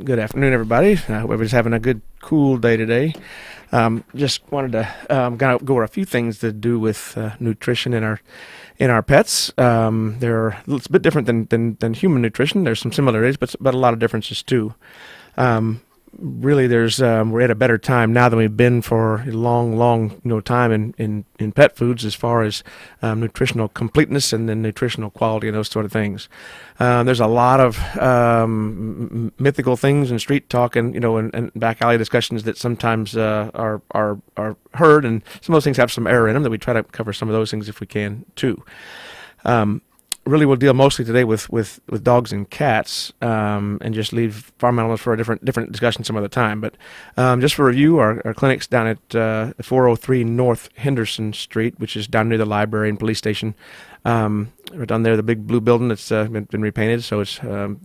Good afternoon, everybody. I hope everybody's having a good, cool day today. Just wanted to go over a few things to do with nutrition in our pets. It's a bit different than human nutrition. There's some similarities, but a lot of differences too. Um, Really, we're at a better time now than we've been for a long, time in pet foods as far as nutritional completeness and then nutritional quality and those sort of things. There's a lot of mythical things and street talk and back alley discussions that sometimes are heard, and some of those things have some error in them. That we try to cover some of those things if we can too. Um, Really, we'll deal mostly today with dogs and cats, and just leave farm animals for a different discussion some other time. But just for review, our clinic's down at 403 North Henderson Street, which is down near the library and police station. We're down there, the big blue building that's been repainted, so it's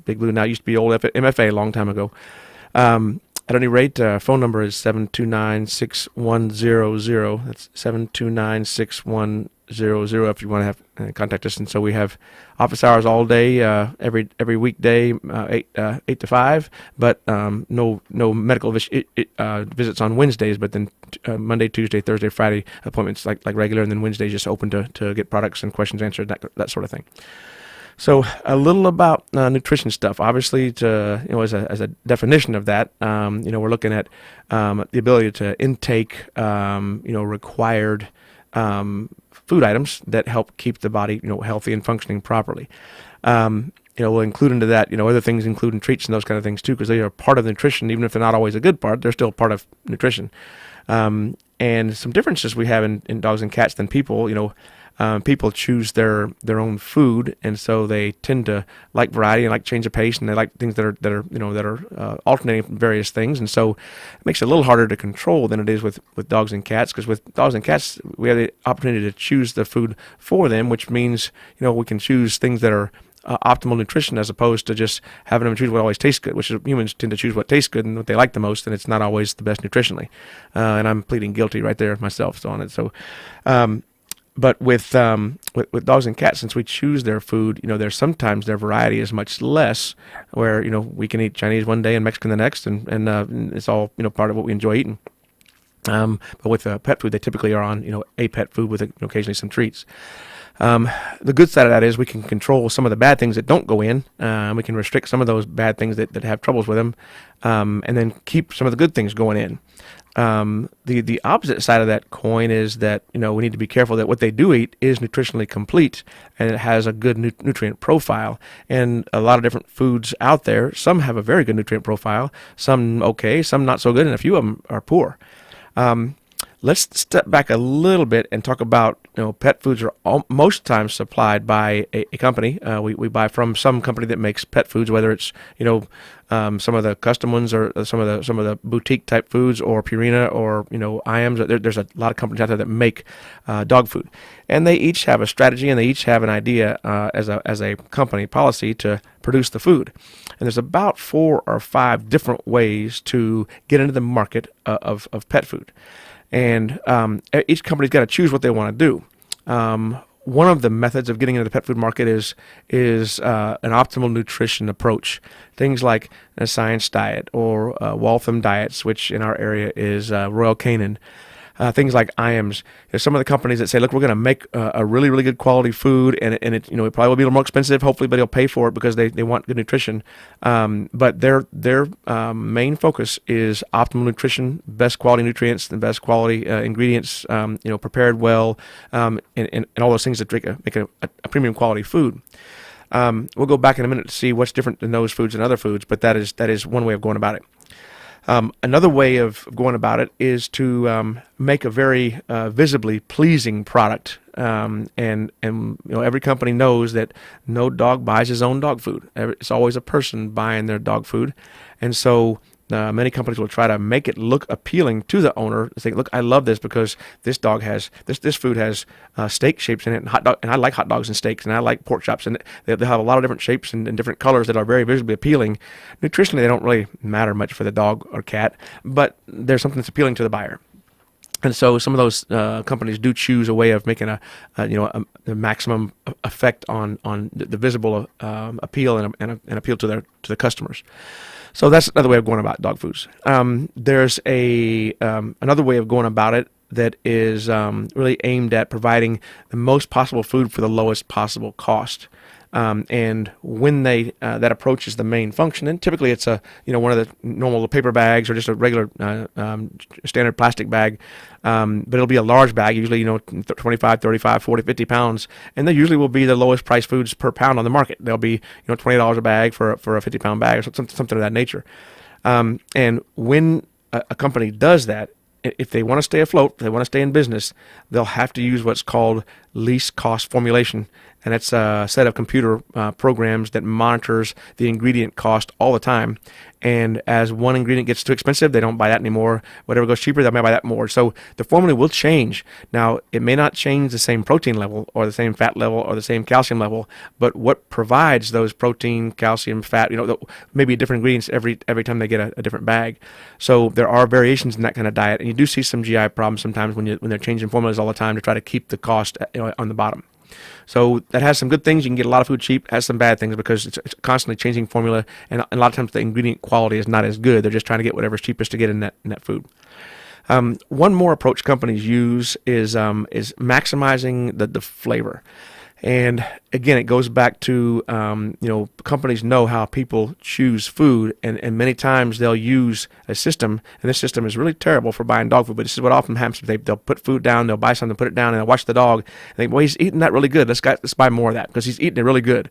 big blue now. It used to be old MFA a long time ago. At any rate, phone number is 729-6100. That's 729-6100 if you want to have contact us. And so we have office hours all day, every weekday, 8 to 5, but no medical visits on Wednesdays, but then Monday, Tuesday, Thursday, Friday appointments like regular, and then Wednesday just open to get products and questions answered, that sort of thing. So a little about nutrition stuff. Obviously, as a definition of that, we're looking at the ability to intake, required food items that help keep the body, healthy and functioning properly. We'll include into that, other things, including treats and those kind of things too, because they are part of nutrition. Even if they're not always a good part, they're still part of nutrition. And some differences we have in dogs and cats than people. People choose their own food, and so they tend to like variety and like change of pace, and they like things that are alternating various things, and so it makes it a little harder to control than it is with dogs and cats. Because with dogs and cats, we have the opportunity to choose the food for them, which means we can choose things that are optimal nutrition, as opposed to just having them choose what always tastes good, which is humans tend to choose what tastes good and what they like the most, and it's not always the best nutritionally. And I'm pleading guilty right there myself on it. So. But with dogs and cats, since we choose their food, there's sometimes their variety is much less. Where we can eat Chinese one day and Mexican the next, and it's all part of what we enjoy eating. But with pet food, they typically are on a pet food with occasionally some treats. The good side of that is we can control some of the bad things that don't go in. We can restrict some of those bad things that have troubles with them, and then keep some of the good things going in. The opposite side of that coin is that we need to be careful that what they do eat is nutritionally complete and it has a good nutrient profile. And a lot of different foods out there, some have a very good nutrient profile, some okay, some not so good, and a few of them are poor. Let's step back a little bit and talk about pet foods are most times supplied by a company. We buy from some company that makes pet foods, whether it's some of the custom ones or some of the boutique type foods, or Purina, or IAMS. There's a lot of companies out there that make dog food, and they each have a strategy and they each have an idea as a company policy to produce the food. And there's about 4 or 5 different ways to get into the market of pet food. And each company's got to choose what they want to do. One of the methods of getting into the pet food market is an optimal nutrition approach. Things like a science diet or Waltham diets, which in our area is Royal Canin. Things like IAMS. There's some of the companies that say, look, we're going to make a really, really good quality food, and it it probably will be a little more expensive, hopefully, but they'll pay for it because they want good nutrition. But their main focus is optimal nutrition, best quality nutrients, and best quality ingredients, prepared well, and all those things that make a premium quality food. We'll go back in a minute to see what's different in those foods and other foods, but that is one way of going about it. Another way of going about it is to make a very visibly pleasing product, and every company knows that no dog buys his own dog food. It's always a person buying their dog food, and so many companies will try to make it look appealing to the owner. Say, look, I love this because this dog has this food has steak shapes in it, and hot dog, and I like hot dogs and steaks, and I like pork chops, and they have a lot of different shapes and different colors that are very visually appealing. Nutritionally, they don't really matter much for the dog or cat, but there's something that's appealing to the buyer. And so some of those companies do choose a way of making a maximum effect on the visible appeal and appeal to their customers. So that's another way of going about dog foods. There's another way of going about it that is really aimed at providing the most possible food for the lowest possible cost. And when that approach is the main function, and typically it's one of the normal paper bags or just a regular standard plastic bag, but it'll be a large bag, usually 25, 35, 40, 50 pounds, and they usually will be the lowest priced foods per pound on the market. They'll be $20 a bag for a 50-pound bag or something of that nature. And when a company does that, if they want to stay afloat, if they want to stay in business, they'll have to use what's called least cost formulation. And it's a set of computer programs that monitors the ingredient cost all the time. And as one ingredient gets too expensive, they don't buy that anymore. Whatever goes cheaper, they might buy that more. So the formula will change. Now, it may not change the same protein level or the same fat level or the same calcium level, but what provides those protein, calcium, fat, maybe different ingredients every time they get a different bag. So there are variations in that kind of diet, and you do see some GI problems sometimes when they're changing formulas all the time to try to keep the cost on the bottom. So that has some good things. You can get a lot of food cheap. Has some bad things because it's constantly changing formula, and a lot of times the ingredient quality is not as good. They're just trying to get whatever's cheapest to get in that food. One more approach companies use is maximizing the flavor. And again, it goes back to, companies know how people choose food, and many times they'll use a system, and this system is really terrible for buying dog food, but this is what often happens. They'll put food down, they'll buy something, put it down, and they'll watch the dog, and think, well, he's eating that really good. Let's buy more of that because he's eating it really good.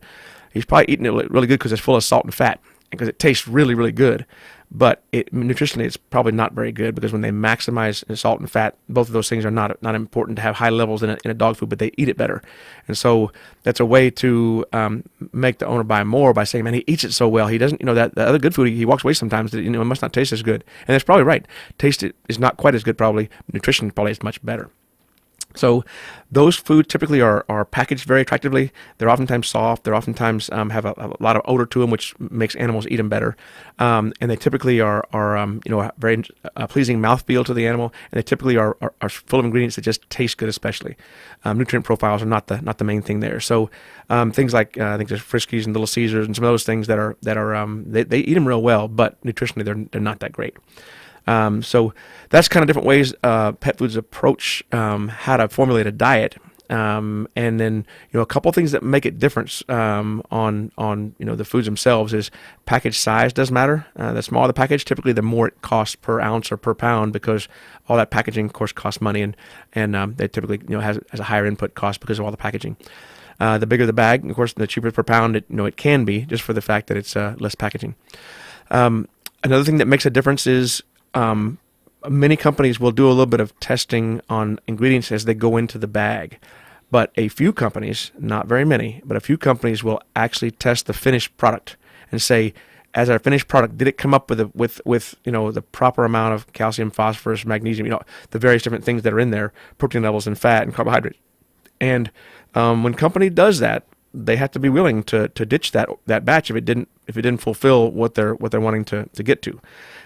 He's probably eating it really good because it's full of salt and fat, because it tastes really, really good. But nutritionally, it's probably not very good because when they maximize salt and fat, both of those things are not important to have high levels in a dog food, but they eat it better. And so that's a way to make the owner buy more by saying, man, he eats it so well. He doesn't, that the other good food, he walks away sometimes that, it must not taste as good. And that's probably right. Taste is not quite as good probably. Nutrition probably is much better. So those foods typically are packaged very attractively. They're oftentimes soft. They're oftentimes have a lot of odor to them, which makes animals eat them better. And they typically are very pleasing mouthfeel to the animal. And they typically are full of ingredients that just taste good, especially. Nutrient profiles are not the main thing there. So things like I think there's Friskies and Little Caesars and some of those things that are they eat them real well, but nutritionally they're not that great. So that's kind of different ways pet foods approach how to formulate a diet. And then a couple of things that make it different on the foods themselves is package size does matter. The smaller the package, typically the more it costs per ounce or per pound, because all that packaging, of course, costs money, and they typically has a higher input cost because of all the packaging. The bigger the bag, of course, the cheaper per pound it can be, just for the fact that it's less packaging. Another thing that makes a difference is many companies will do a little bit of testing on ingredients as they go into the bag, but a few companies, not very many, but a few companies will actually test the finished product and say, as our finished product, did it come up with the proper amount of calcium, phosphorus, magnesium, the various different things that are in there, protein levels and fat and carbohydrate. And when company does that, they have to be willing to ditch that batch if it didn't fulfill what they're wanting to get to.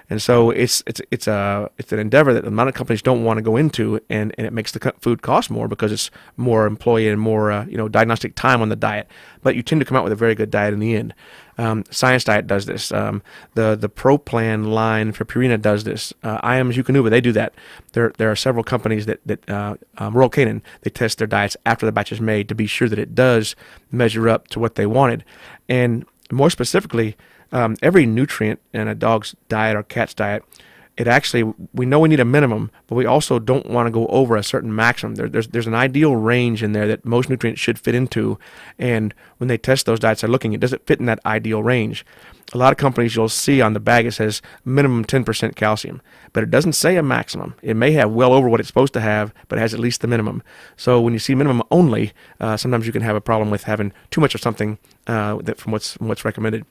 And so it's an endeavor that a lot of companies don't want to go into, and it makes the food cost more because it's more employee and more diagnostic time on the diet. But you tend to come out with a very good diet in the end. Science Diet does this. The Pro Plan line for Purina does this. IAM's Eukanuba, they do that. There are several companies that Royal Canin, they test their diets after the batch is made to be sure that it does measure up to what they wanted. And more specifically, every nutrient in a dog's diet or cat's diet, we know we need a minimum, but we also don't want to go over a certain maximum. There's an ideal range in there that most nutrients should fit into, and when they test those diets, they're looking at, does it fit in that ideal range? A lot of companies, you'll see on the bag, it says minimum 10% calcium, but it doesn't say a maximum. It may have well over what it's supposed to have, but it has at least the minimum. So when you see minimum only, sometimes you can have a problem with having too much of something from what's recommended.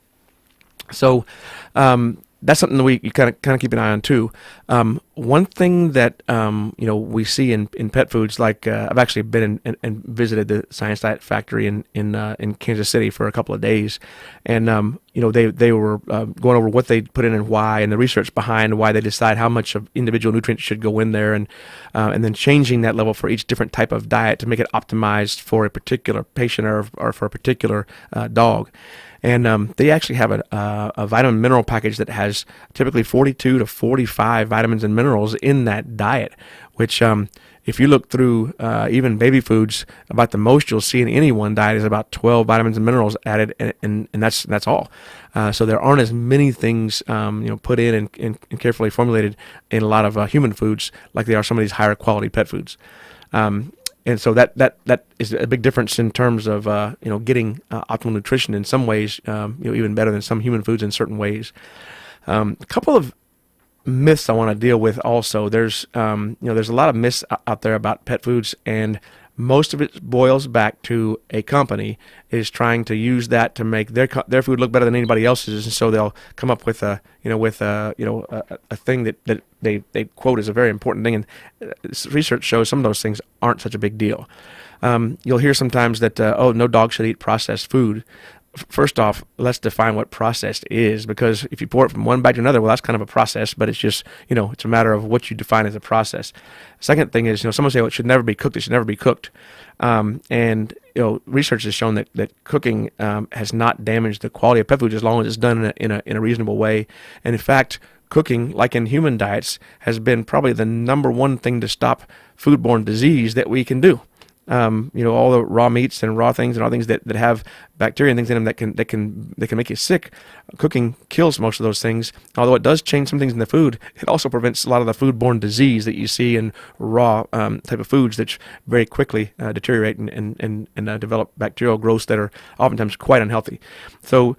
So that's something that you kind of keep an eye on too. one thing that we see in pet foods, like I've actually been and visited the Science Diet Factory in Kansas City for a couple of days, and they were going over what they put in and why, and the research behind why they decide how much of individual nutrients should go in there, and then changing that level for each different type of diet to make it optimized for a particular patient or for a particular dog. And they actually have a vitamin mineral package that has typically 42 to 45 vitamins and minerals in that diet, which if you look through even baby foods, about the most you'll see in any one diet is about 12 vitamins and minerals added, and that's all. So there aren't as many things put in and carefully formulated in a lot of human foods like there are some of these higher quality pet foods. And so that is a big difference in terms of getting optimal nutrition in some ways, even better than some human foods in certain ways. A couple of myths I want to deal with also. There's a lot of myths out there about pet foods, and most of it boils back to a company is trying to use that to make their food look better than anybody else's, and so they'll come up with a thing that they quote as a very important thing, and research shows some of those things aren't such a big deal. You'll hear sometimes that no dog should eat processed food. First off, let's define what processed is, because if you pour it from one bag to another, well, that's kind of a process, but it's just, it's a matter of what you define as a process. Second thing is, someone say, well, it should never be cooked. It should never be cooked. And research has shown that cooking has not damaged the quality of pet food as long as it's done in a reasonable way. And in fact, cooking, like in human diets, has been probably the number one thing to stop foodborne disease that we can do. All the raw meats and raw things and all things that have bacteria and things in them that can make you sick. Cooking kills most of those things. Although it does change some things in the food, it also prevents a lot of the foodborne disease that you see in raw type of foods that very quickly deteriorate and develop bacterial growths that are oftentimes quite unhealthy. So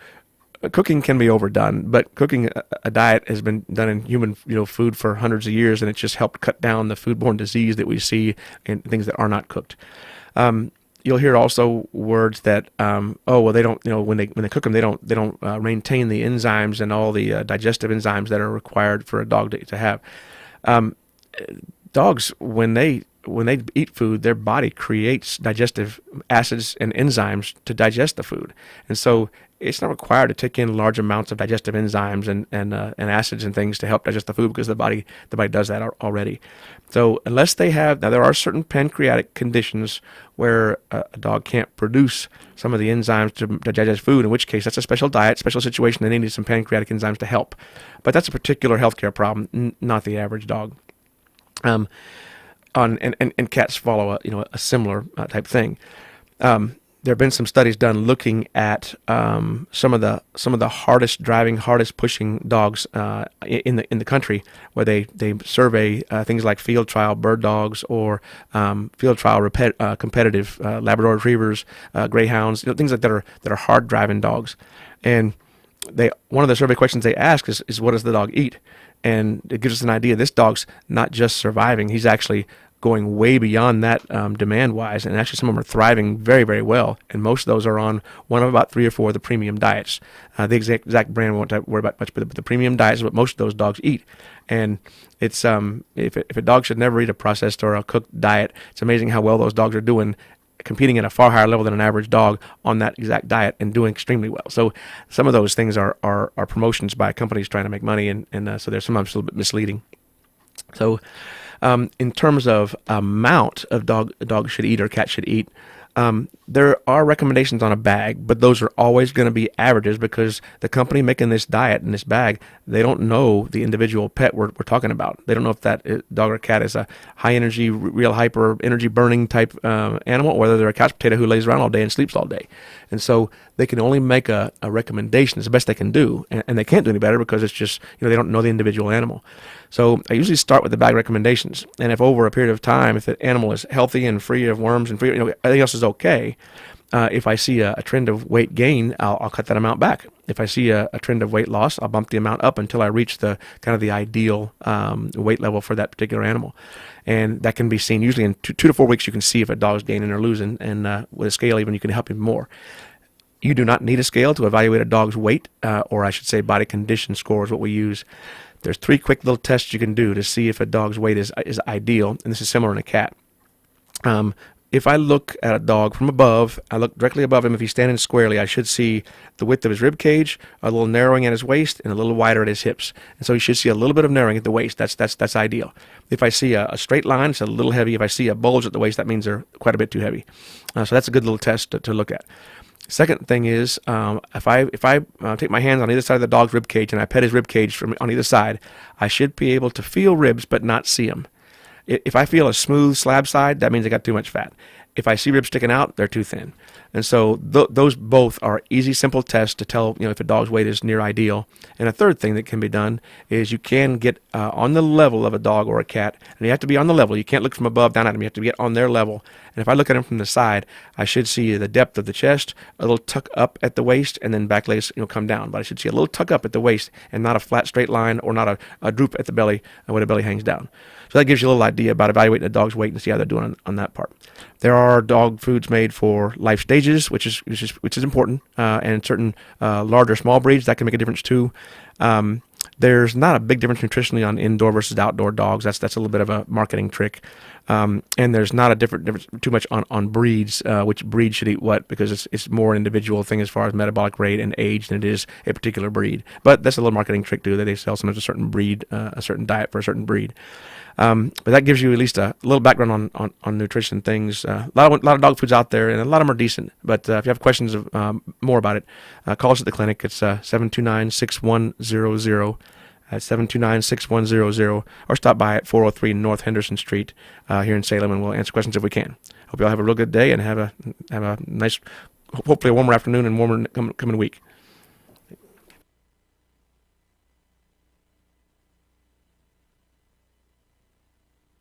cooking can be overdone, but cooking a diet has been done in human food for hundreds of years, and it's just helped cut down the foodborne disease that we see in things that are not cooked. You'll hear also words that they don't, when they cook them, they don't maintain the enzymes and all the digestive enzymes that are required for a dog to have. Dogs, when they eat food, their body creates digestive acids and enzymes to digest the food, and so it's not required to take in large amounts of digestive enzymes and acids and things to help digest the food, because the body does that already. So unless they have, now there are certain pancreatic conditions where a dog can't produce some of the enzymes to digest food, in which case that's a special diet, special situation, and they need some pancreatic enzymes to help. But that's a particular healthcare problem, not the average dog. And cats follow a similar type thing. There have been some studies done looking at some of the hardest driving, hardest pushing dogs in the country, where they survey things like field trial bird dogs or field trial competitive Labrador retrievers, greyhounds, things like that are hard driving dogs. And one of the survey questions they ask is what does the dog eat? And it gives us an idea. This dog's not just surviving; he's actually going way beyond that demand-wise, and actually some of them are thriving very, very well, and most of those are on one of about 3 or 4 of the premium diets. The exact brand we won't worry about much, but the premium diet is what most of those dogs eat. And it's if a dog should never eat a processed or a cooked diet, it's amazing how well those dogs are doing, competing at a far higher level than an average dog on that exact diet and doing extremely well. So some of those things are promotions by companies trying to make money, and so they're sometimes a little bit misleading. So in terms of amount of a dog should eat or cat should eat, there are recommendations on a bag, but those are always going to be averages, because the company making this diet in this bag, they don't know the individual pet we're talking about. They don't know if that dog or cat is a high energy, real hyper energy burning type animal, or whether they're a couch potato who lays around all day and sleeps all day. And so they can only make a recommendation. It's the best they can do, and they can't do any better because it's just, they don't know the individual animal. So I usually start with the bag recommendations, and if over a period of time, if the animal is healthy and free of worms and free, everything else is okay. If I see a trend of weight gain, I'll cut that amount back. If I see a trend of weight loss, I'll bump the amount up until I reach the kind of the ideal weight level for that particular animal. And that can be seen usually in 2 to 4 weeks. You can see if a dog's gaining or losing, and with a scale even you can help him more. You do not need a scale to evaluate a dog's weight, or I should say body condition score is what we use. There's 3 quick little tests you can do to see if a dog's weight is ideal, and this is similar in a cat. If I look at a dog from above, I look directly above him. If he's standing squarely, I should see the width of his rib cage, a little narrowing at his waist, and a little wider at his hips. And so you should see a little bit of narrowing at the waist. That's ideal. If I see a straight line, it's a little heavy. If I see a bulge at the waist, that means they're quite a bit too heavy. So that's a good little test to look at. Second thing is, if I take my hands on either side of the dog's rib cage and I pet his rib cage from on either side, I should be able to feel ribs but not see them. If I feel a smooth slab side, that means they got too much fat. If I see ribs sticking out, they're too thin. And so those both are easy, simple tests to tell if a dog's weight is near ideal. And a third thing that can be done is you can get on the level of a dog or a cat, and you have to be on the level. You can't look from above down at them. You have to get on their level. And if I look at them from the side, I should see the depth of the chest, a little tuck up at the waist, and then back legs come down. But I should see a little tuck up at the waist and not a flat straight line or not a droop at the belly where the belly hangs down. So that gives you a little idea about evaluating a dog's weight and see how they're doing on that part. There are dog foods made for life stages, which is important, and certain larger small breeds that can make a difference too. There's not a big difference nutritionally on indoor versus outdoor dogs. That's a little bit of a marketing trick. And there's not a difference too much on breeds, which breed should eat what, because it's more an individual thing as far as metabolic rate and age than it is a particular breed. But that's a little marketing trick too, that they sell sometimes a certain breed, a certain diet for a certain breed. But that gives you at least a little background on nutrition things. A lot of dog foods out there, and a lot of them are decent. But if you have questions more about it, call us at the clinic. It's 729-6100 at 729-6100, or stop by at 403 North Henderson Street here in Salem, and we'll answer questions if we can. Hope you all have a real good day and have a nice, hopefully a warmer afternoon and warmer coming week.